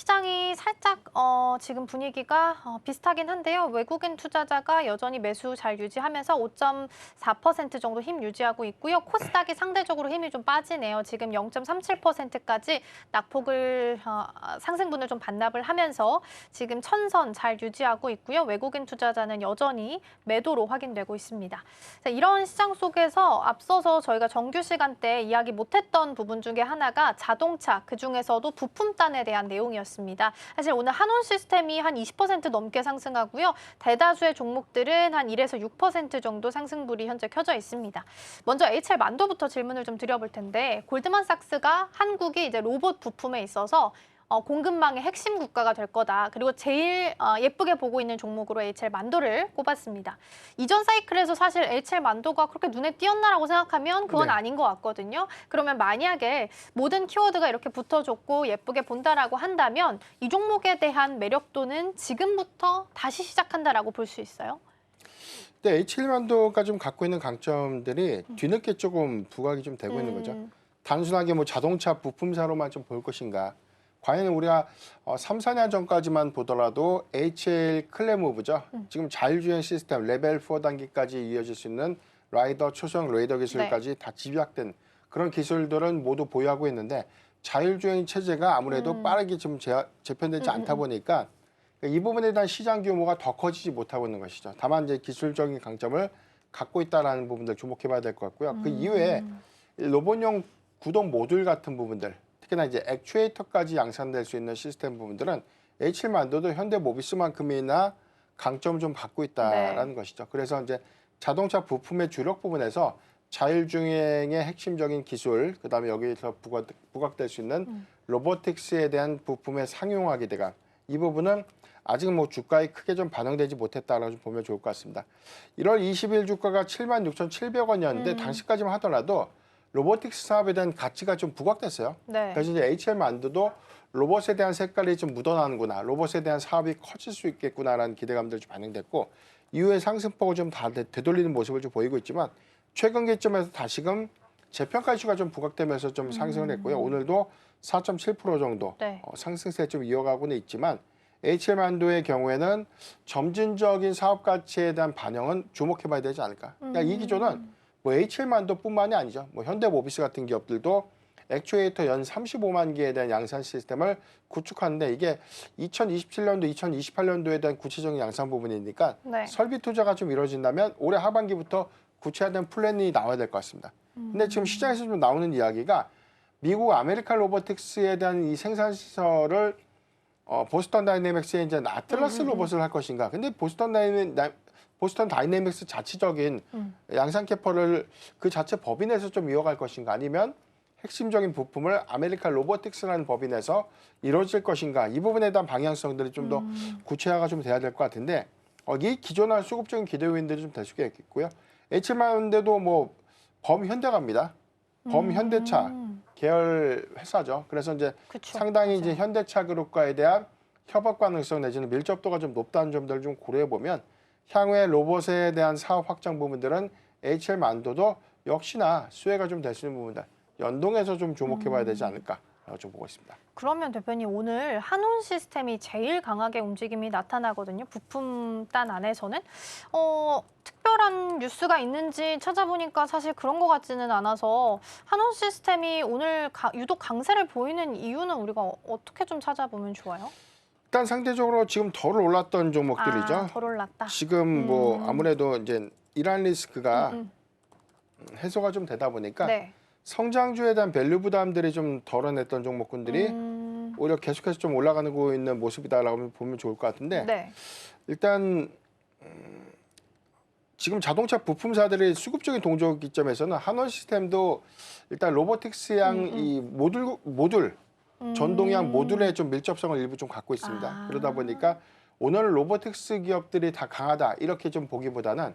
시장이 살짝 지금 분위기가 비슷하긴 한데요. 외국인 투자자가 여전히 매수 잘 유지하면서 5.4% 정도 힘 유지하고 있고요. 코스닥이 상대적으로 힘이 좀 빠지네요. 지금 0.37%까지 낙폭을 상승분을 좀 반납을 하면서 지금 천선 잘 유지하고 있고요. 외국인 투자자는 여전히 매도로 확인되고 있습니다. 자, 이런 시장 속에서 앞서서 저희가 정규 시간대 이야기 못했던 부분 중에 하나가 자동차, 그중에서도 부품단에 대한 내용이었습니다. 사실 오늘 한온 시스템이 한 20% 넘게 상승하고요. 대다수의 종목들은 한 1에서 6% 정도 상승불이 현재 켜져 있습니다. 먼저 HR 만도부터 질문을 좀 드려볼 텐데, 골드만삭스가 한국이 이제 로봇 부품에 있어서 공급망의 핵심 국가가 될 거다. 그리고 제일 예쁘게 보고 있는 종목으로 HR 만도를 꼽았습니다. 이전 사이클에서 사실 HR 만도가 그렇게 눈에 띄었나라고 생각하면 그건 아닌 것 같거든요. 그러면 만약에 모든 키워드가 이렇게 붙어줬고 예쁘게 본다라고 한다면 이 종목에 대한 매력도는 지금부터 다시 시작한다라고 볼 수 있어요? 네, H1만도가 좀 갖고 있는 강점들이 뒤늦게 조금 부각이 좀 되고 있는 거죠. 단순하게 뭐 자동차 부품사로만 좀 볼 것인가. 과연 우리가 3, 4년 전까지만 보더라도 HL 클레모브죠. 지금 자율주행 시스템 레벨 4 단계까지 이어질 수 있는 라이더 초소형 레이더 기술까지 다 집약된 그런 기술들은 모두 보유하고 있는데 자율주행 체제가 아무래도 빠르게 좀 재편되지 않다 보니까 이 부분에 대한 시장 규모가 더 커지지 못하고 있는 것이죠. 다만 이제 기술적인 강점을 갖고 있다는 부분들 주목해봐야 될 것 같고요. 그 이외에 로봇용 구동 모듈 같은 부분들, 특히나 이제 액추에이터까지 양산될 수 있는 시스템 부분들은 H7만도도 현대모비스만큼이나 강점을 좀 갖고 있다라는 것이죠. 그래서 이제 자동차 부품의 주력 부분에서 자율주행의 핵심적인 기술, 그다음에 여기서 부각될 수 있는 로보틱스에 대한 부품의 상용화 기대감, 이 부분은 아직 뭐 주가에 크게 좀 반영되지 못했다라고 보면 좋을 것 같습니다. 1월 20일 주가가 76,700원이었는데 당시까지만 하더라도 로보틱스 사업에 대한 가치가 좀 부각됐어요. 그래서 이제 HL만도도 로봇에 대한 색깔이 좀 묻어나는구나, 로봇에 대한 사업이 커질 수 있겠구나라는 기대감들이 좀 반영됐고, 이후에 상승폭을 좀 다 되돌리는 모습을 좀 보이고 있지만 최근 기점에서 다시금 재평가 이슈가 좀 부각되면서 좀 상승을 했고요. 오늘도 4.7% 정도 상승세 좀 이어가고는 있지만 HL만도의 경우에는 점진적인 사업 가치에 대한 반영은 주목해봐야 되지 않을까. 그러니까 이 기조는 뭐 HL만도뿐만이 아니죠. 뭐 현대모비스 같은 기업들도 액추에이터 연 35만 개에 대한 양산 시스템을 구축하는데 이게 2027년도, 2028년도에 대한 구체적인 양산 부분이니까 설비 투자가 좀 이루어진다면 올해 하반기부터 구체화된 플랜이 나와야 될 것 같습니다. 근데 지금 시장에서 좀 나오는 이야기가 미국 아메리칸 로보틱스에 대한 이 생산 시설을 보스턴 다이내믹스에 이제 아틀라스 로봇을 할 것인가. 근데 보스턴 다이내믹스 자체적인 양산 캐퍼를 그 자체 법인에서 좀 이어갈 것인가, 아니면 핵심적인 부품을 아메리칸 로보틱스라는 법인에서 이루어질 것인가, 이 부분에 대한 방향성들이 좀 더 구체화가 좀 돼야 될 것 같은데 이 기존한 수급적인 기대 요인들이 좀 될 수가 있겠고요. H만데도 뭐 범현대가입니다. 범현대차 계열 회사죠. 그래서 이제 상당히 이제 현대차 그룹과에 대한 협업 가능성 내지는 밀접도가 좀 높다는 점들을 좀 고려해 보면 향후에 로봇에 대한 사업 확장 부분들은 HL만도도 역시나 수혜가 좀 될 수 있는 부분들 연동해서 좀 주목해봐야 되지 않을까 좀 보고 있습니다. 그러면 대표님, 오늘 한온 시스템이 제일 강하게 움직임이 나타나거든요. 부품단 안에서는. 특별한 뉴스가 있는지 찾아보니까 사실 그런 것 같지는 않아서 한온 시스템이 오늘 유독 강세를 보이는 이유는 우리가 어떻게 좀 찾아보면 좋아요? 일단 상대적으로 지금 덜 올랐던 종목들이죠. 덜 올랐다. 지금 뭐 아무래도 이제 이란 리스크가 해소가 좀 되다 보니까 성장주에 대한 밸류 부담들이 좀 덜어냈던 종목군들이 오히려 계속해서 좀 올라가고 있는 모습이다라고 보면 좋을 것 같은데 일단 지금 자동차 부품사들의 수급적인 동조 기점에서는 한원 시스템도 일단 로보틱스양 이 모듈 전동형 모듈의 좀 밀접성을 일부 좀 갖고 있습니다. 그러다 보니까 오늘 로보틱스 기업들이 다 강하다 이렇게 좀 보기보다는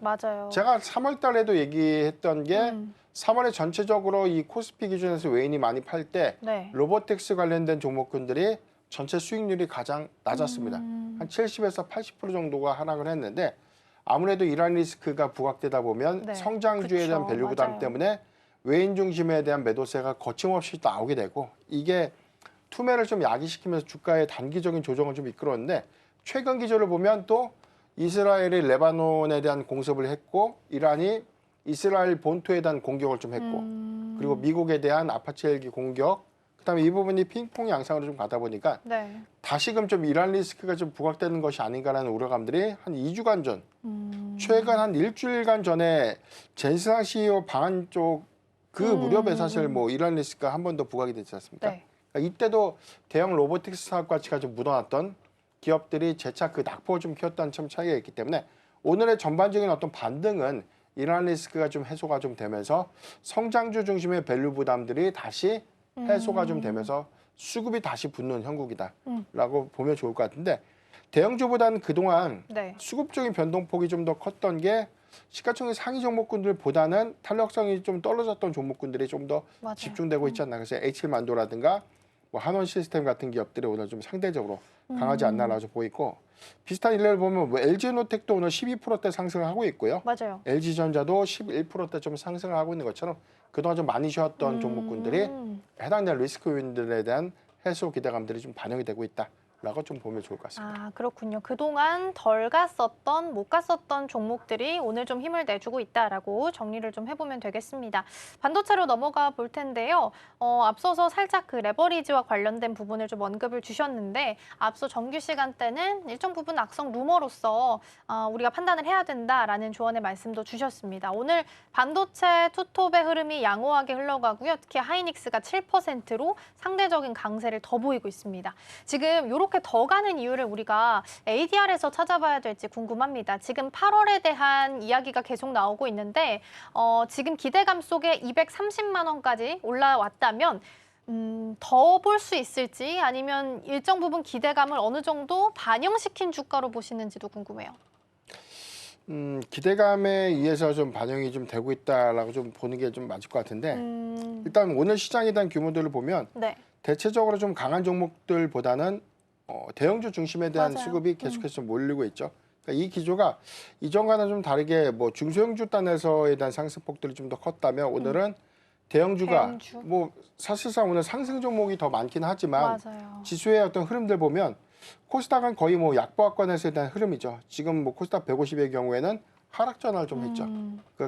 제가 3월 달에도 얘기했던 게 3월에 전체적으로 이 코스피 기준에서 외인이 많이 팔 때 로보틱스 관련된 종목군들이 전체 수익률이 가장 낮았습니다. 한 70에서 80% 정도가 하락을 했는데 아무래도 이란 리스크가 부각되다 보면 성장주에 대한 밸류 부담 때문에 외인 중심에 대한 매도세가 거침없이 나오게 되고, 이게 투매를 좀 야기시키면서 주가의 단기적인 조정을 좀 이끌었는데 최근 기조를 보면 또 이스라엘이 레바논에 대한 공습을 했고 이란이 이스라엘 본토에 대한 공격을 좀 했고 그리고 미국에 대한 아파치 헬기 공격 그다음에 이 부분이 핑퐁 양상으로 좀 가다 보니까 네. 다시금 좀 이란 리스크가 좀 부각되는 것이 아닌가라는 우려감들이 한 2주간 전 최근 한 일주일간 전에 젠스랑 CEO 방한 쪽 그 무렵에 사실 뭐 이란 리스크가 한 번 더 부각이 되지 않습니까? 네. 그러니까 이때도 대형 로보틱스 사업 가치가 좀 묻어났던 기업들이 재차 그 낙폭을 좀 키웠다는 참 차이가 있기 때문에 오늘의 전반적인 어떤 반등은 이란 리스크가 좀 해소가 좀 되면서 성장주 중심의 밸류 부담들이 다시 해소가 좀 되면서 수급이 다시 붙는 형국이다라고 보면 좋을 것 같은데 대형주보다는 그동안 네. 수급적인 변동폭이 좀 더 컸던 게 시가총액 상위 종목군들보다는 탄력성이 좀 떨어졌던 종목군들이 좀 더 맞아요. 집중되고 있지 않나. 그래서 H만도라든가 뭐 한원 시스템 같은 기업들이 오늘 좀 상대적으로 강하지 않나라고 좀 보이고 비슷한 일례를 보면 뭐 LG노텍도 오늘 12%대 상승을 하고 있고요. 맞아요. LG전자도 11%대 좀 상승을 하고 있는 것처럼 그동안 좀 많이 쉬었던 종목군들이 해당되는 리스크 요인들에 대한 해소 기대감들이 좀 반영이 되고 있다라고 좀 보면 좋을 것 같습니다. 아, 그렇군요. 그동안 덜 갔었던, 못 갔었던 종목들이 오늘 좀 힘을 내주고 있다라고 정리를 좀 해보면 되겠습니다. 반도체로 넘어가 볼 텐데요. 앞서서 살짝 그 레버리지와 관련된 부분을 좀 언급을 주셨는데 앞서 정규 시간 때는 일정 부분 악성 루머로서 우리가 판단을 해야 된다라는 조언의 말씀도 주셨습니다. 오늘 반도체 투톱의 흐름이 양호하게 흘러가고요. 특히 하이닉스가 7%로 상대적인 강세를 더 보이고 있습니다. 지금 이렇게 더 가는 이유를 우리가 ADR에서 찾아봐야 될지 궁금합니다. 지금 8월에 대한 이야기가 계속 나오고 있는데 지금 기대감 속에 230만 원까지 올라왔다면 더 볼 수 있을지 아니면 일정 부분 기대감을 어느 정도 반영시킨 주가로 보시는지도 궁금해요. 기대감에 의해서 좀 반영이 좀 되고 있다라고 좀 보는 게 좀 맞을 것 같은데 일단 오늘 시장에 대한 규모들을 보면 네. 대체적으로 좀 강한 종목들보다는 대형주 중심에 대한 맞아요. 수급이 계속해서 좀 몰리고 있죠. 그러니까 이 기조가 이전과는 좀 다르게 뭐 중소형주 단에서에 대한 상승폭들이 좀 더 컸다면 오늘은 대형주가 대형주. 뭐 사실상 오늘 상승 종목이 더 많긴 하지만 맞아요. 지수의 어떤 흐름들 보면 코스닥은 거의 뭐 약보합권에서에 대한 흐름이죠. 지금 뭐 코스닥 150의 경우에는 하락 전환을 좀 했죠.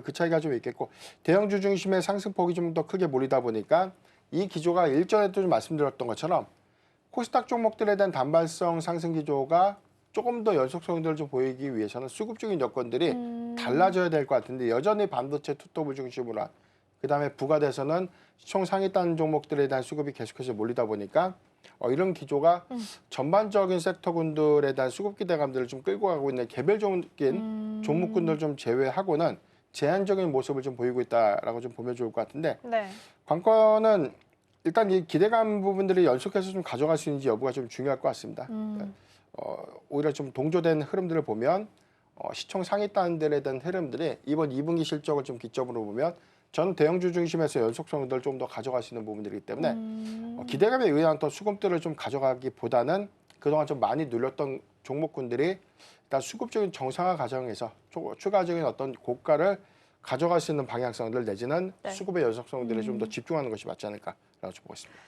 그 차이가 좀 있겠고 대형주 중심의 상승폭이 좀 더 크게 몰리다 보니까 이 기조가 일전에도 좀 말씀드렸던 것처럼 코스닥 종목들에 대한 단발성 상승 기조가 조금 더 연속성들을 좀 보이기 위해서는 수급적인 여건들이 달라져야 될 것 같은데 여전히 반도체 투톱을 중심으로 한 그다음에 부가돼서는 시총 상위단 종목들에 대한 수급이 계속해서 몰리다 보니까 이런 기조가 전반적인 섹터군들에 대한 수급 기대감들을 좀 끌고 가고 있는 개별적인 종목군들 좀 제외하고는 제한적인 모습을 좀 보이고 있다라고 좀 보면 좋을 것 같은데 네. 관건은 일단 이 기대감 부분들이 연속해서 좀 가져갈 수 있는지 여부가 좀 중요할 것 같습니다. 오히려 좀 동조된 흐름들을 보면 시총 상위단들에 대한 흐름들이 이번 2분기 실적을 좀 기점으로 보면 전 대형주 중심에서 연속성들을 좀 더 가져갈 수 있는 부분들이기 때문에 기대감에 의한 또 수급들을 좀 가져가기보다는 그동안 좀 많이 눌렸던 종목군들이 일단 수급적인 정상화 과정에서 추가적인 어떤 고가를 가져갈 수 있는 방향성들 내지는 네. 수급의 연속성들에 좀 더 집중하는 것이 맞지 않을까라고 좀 보고 있습니다.